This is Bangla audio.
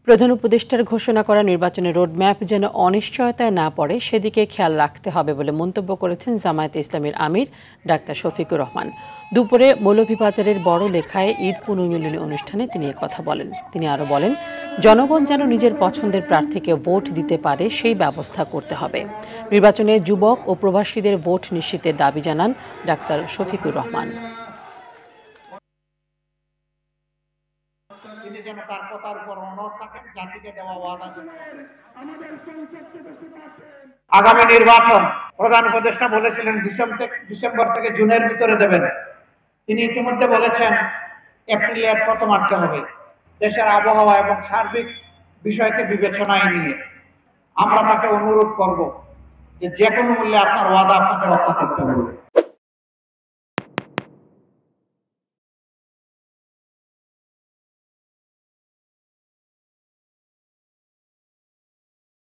প্রধান উপদেষ্টার ঘোষণা করা নির্বাচনের রোডম্যাপ যেন অনিশ্চয়তায় না পড়ে সেদিকে খেয়াল রাখতে হবে বলে মন্তব্য করেছেন জামায়াতে ইসলামীর আমির ডাক্তার শফিকুর রহমান। দুপুরে মৌলভীবাজারের বড় লেখায় ঈদ পুনর্মিলনী অনুষ্ঠানে তিনি কথা বলেন। তিনি আরও বলেন, জনগণ যেন নিজের পছন্দের প্রার্থীকে ভোট দিতে পারে সেই ব্যবস্থা করতে হবে। নির্বাচনে যুবক ও প্রবাসীদের ভোট নিশ্চিতের দাবি জানান ডাক্তার শফিকুর রহমান। তিনি যেন তার কথার উপর অনড় থাকেন, জাতিকে দেওয়া ওয়াদা। আগামী নির্বাচন প্রধান উপদেষ্টা বলেছিলেন ডিসেম্বর থেকে জুনের ভিতরে দেবেন। তিনি ইতিমধ্যে বলেছেন এপ্রিলের প্রথমার্ধে হবে। দেশের আবহাওয়া এবং সার্বিক বিষয়কে বিবেচনায় নিয়ে আমরা তাকে অনুরোধ করব যে কোনো মূল্যে আপনার ওয়াদা আপনাকে রক্ষা করতে হবে।